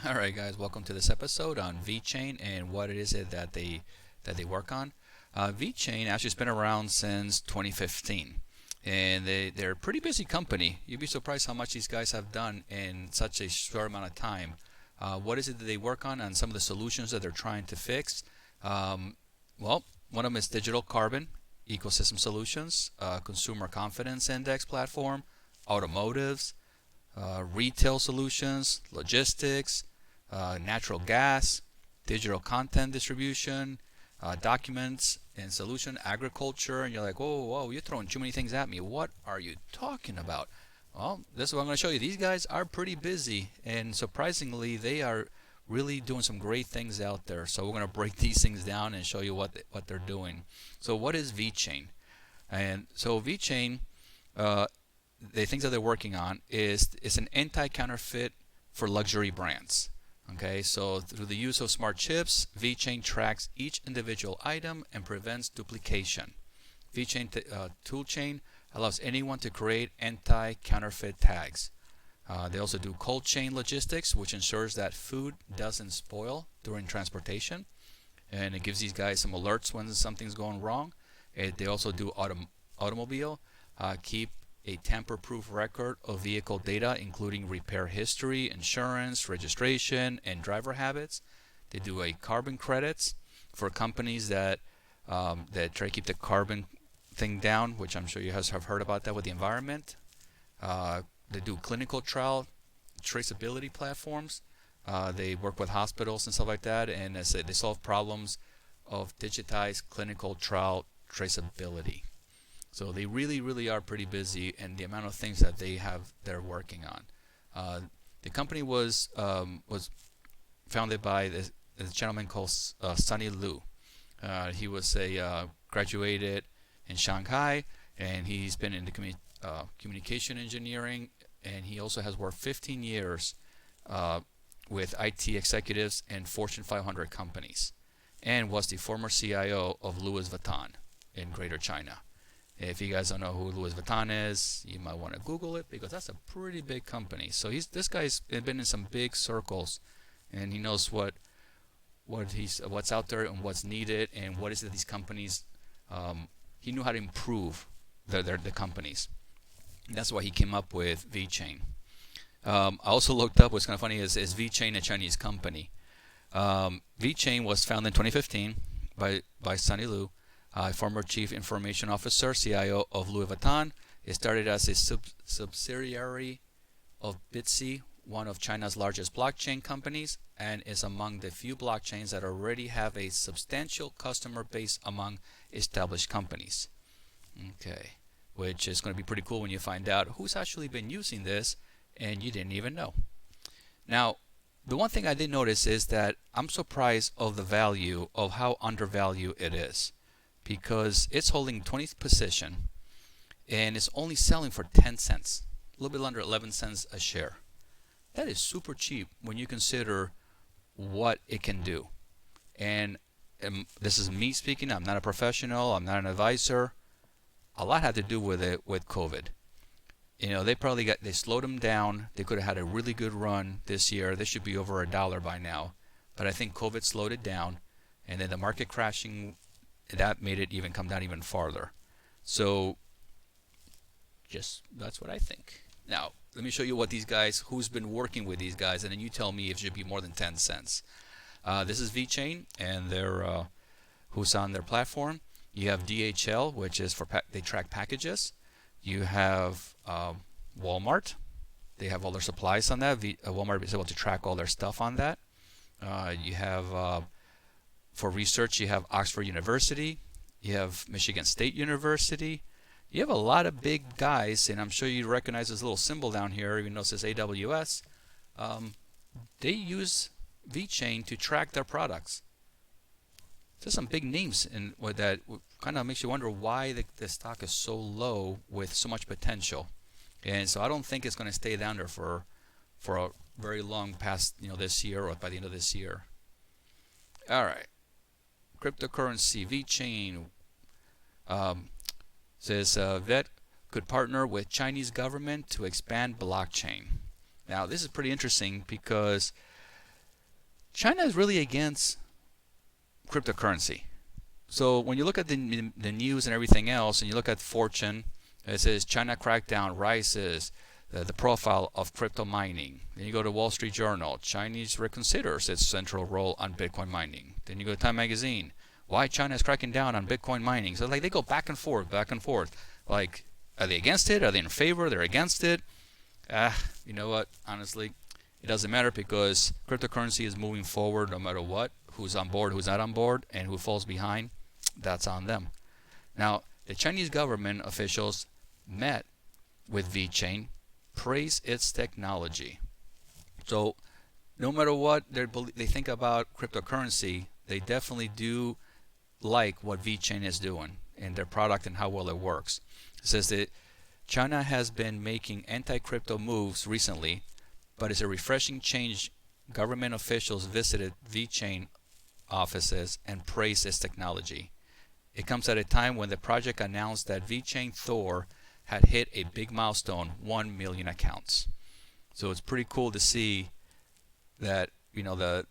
All right, guys, welcome to this episode on VeChain and what it is that they work on. VeChain actually has been around since 2015, and they're a pretty busy company. You'd be surprised how much these guys have done in such a short amount of time. What is it that they work on, and some of the solutions that they're trying to fix? Um, well, one of them is digital carbon ecosystem solutions, consumer confidence index platform, automotives, retail solutions, logistics, natural gas, digital content distribution, documents and solution, agriculture, and you're like, whoa, whoa, you're throwing too many things at me. What are you talking about? Well, this is what I'm going to show you. These guys are pretty busy, and surprisingly, they are really doing some great things out there. So we're going to break these things down and show you what they're doing. So what is VeChain? And so VeChain, uh, the things that they're working on is an anti-counterfeit for luxury brands. Okay, so through the use of smart chips, VeChain tracks each individual item and prevents duplication. VeChain toolchain allows anyone to create anti-counterfeit tags. They also do cold chain logistics, which ensures that food doesn't spoil during transportation, and it gives these guys some alerts when something's going wrong. They also do automobile, keep a tamper-proof record of vehicle data, including repair history, insurance, registration, and driver habits. They do a carbon credits for companies that try to keep the carbon thing down, which I'm sure you guys have heard about that with the environment. They do clinical trial traceability platforms. They work with hospitals and stuff like that, and as I said, they solve problems of digitized clinical trial traceability. So they really, really are pretty busy, and the amount of things that they're working on. Uh, the company was founded by this gentleman called Sunny Lu. He was a graduated in Shanghai, and he's been in the communication engineering, and he also has worked 15 years uh, with IT executives and Fortune 500 companies, and was the former CIO of Louis Vuitton in Greater China. If you guys don't know who Louis Vuitton is, you might want to Google it because that's a pretty big company. So this guy's been in some big circles, and he knows what's out there and what's needed and what is it that these companies. He knew how to improve the companies. And that's why he came up with VeChain. I also looked up. What's kind of funny is VeChain a Chinese company? VeChain was founded in 2015 by Sunny Lu, former Chief Information Officer, CIO of Louis Vuitton. It started as a subsidiary of Bitsy, one of China's largest blockchain companies, and is among the few blockchains that already have a substantial customer base among established companies. Okay, which is going to be pretty cool when you find out who's actually been using this and you didn't even know. Now, the one thing I did notice is that I'm surprised of the value of how undervalued it is, because it's holding 20th position and it's only selling for 10 cents, a little bit under 11 cents a share. That is super cheap when you consider what it can do. And this is me speaking. I'm not a professional. I'm not an advisor. A lot had to do with it with COVID. They slowed them down. They could have had a really good run this year. They should be over $1 by now, but I think COVID slowed it down, and then the market crashing that made it even come down even farther. So, just that's what I think. Now, let me show you who's been working with these guys, and then you tell me if it should be more than 10 cents. This is VeChain, and who's on their platform. You have DHL, which is they track packages. You have Walmart. They have all their supplies on that. Walmart is able to track all their stuff on that. You have for research, you have Oxford University. You have Michigan State University. You have a lot of big guys, and I'm sure you recognize this little symbol down here, even though it says AWS. They use VeChain to track their products. There's some big names in what that kind of makes you wonder why the stock is so low with so much potential. And so I don't think it's going to stay down there for a very long past this year or by the end of this year. All right, cryptocurrency VeChain says VET could partner with Chinese government to expand blockchain. Now this is pretty interesting because China is really against cryptocurrency. So when you look at the news and everything else, and you look at Fortune, it says China crackdown rises the profile of crypto mining. Then you go to Wall Street Journal, Chinese reconsiders its central role on Bitcoin mining. Then you go to Time Magazine, why China is cracking down on Bitcoin mining. So like they go back and forth, back and forth. Like, are they against it? Are they in favor? They're against it? You know what? Honestly, it doesn't matter because cryptocurrency is moving forward no matter what. Who's on board, who's not on board, and who falls behind, that's on them. Now, the Chinese government officials met with VeChain, praised its technology. So, no matter what they think about cryptocurrency, they definitely do like what VeChain is doing and their product and how well it works. It says that China has been making anti-crypto moves recently, but it's a refreshing change. Government officials visited VeChain offices and praised its technology. It comes at a time when the project announced that VeChain Thor had hit a big milestone, 1 million accounts. So it's pretty cool to see that, you know, the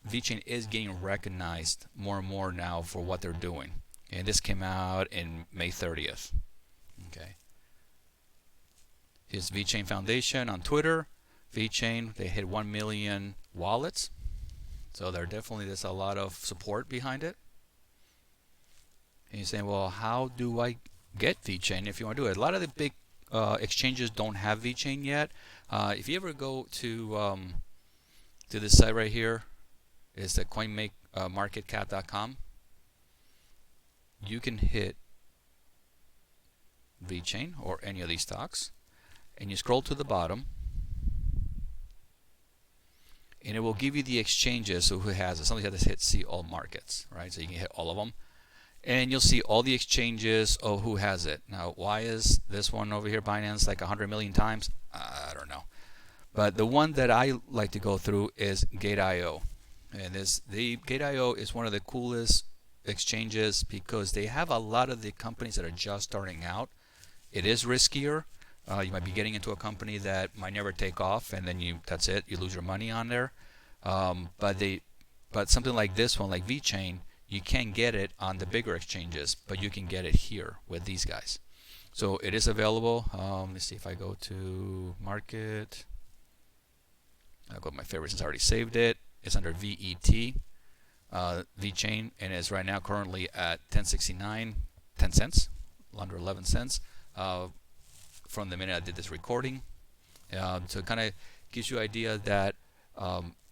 VeChain is getting recognized more and more now for what they're doing. And this came out in May 30th. Okay. Here's VeChain Foundation on Twitter. VeChain, they hit 1 million wallets. So there's a lot of support behind it. And you're saying, well, how do I get VeChain if you want to do it? A lot of the big exchanges don't have VeChain yet. If you ever go to this site right here, it's the coinmarketcap.com. You can hit VeChain or any of these stocks, and you scroll to the bottom, and it will give you the exchanges. So who has it? Somebody has to hit see all markets, right? So you can hit all of them, and you'll see all the exchanges. Oh, who has it? Now, why is this one over here, Binance, like 100 million times? I don't know. But the one that I like to go through is Gateio, and the Gateio is one of the coolest exchanges because they have a lot of the companies that are just starting out. It is riskier. You might be getting into a company that might never take off, and then that's it. You lose your money on there. But something like this one, like VeChain, you can't get it on the bigger exchanges, but you can get it here with these guys. So it is available. Let's see if I go to market. I'll go to my favorites. It's already saved it. It's under VET, VeChain, and it's right now currently at 10.69, 10 cents, under 11 cents. From the minute I did this recording. So it kind of gives you an idea that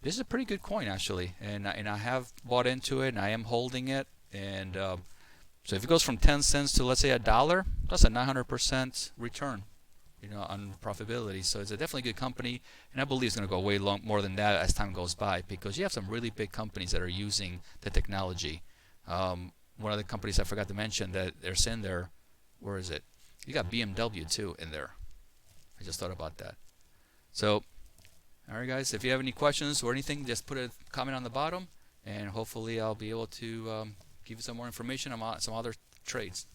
this is a pretty good coin actually, and I have bought into it and I am holding it, and so if it goes from 10 cents to let's say $1, that's a 900% return, you know, on profitability. So it's a definitely good company, and I believe it's going to go way more than that as time goes by because you have some really big companies that are using the technology. One of the companies I forgot to mention that there's in there, where is it? You got BMW too in there. I just thought about that. So, all right, guys. If you have any questions or anything, just put a comment on the bottom, and hopefully I'll be able to give you some more information on some other trades.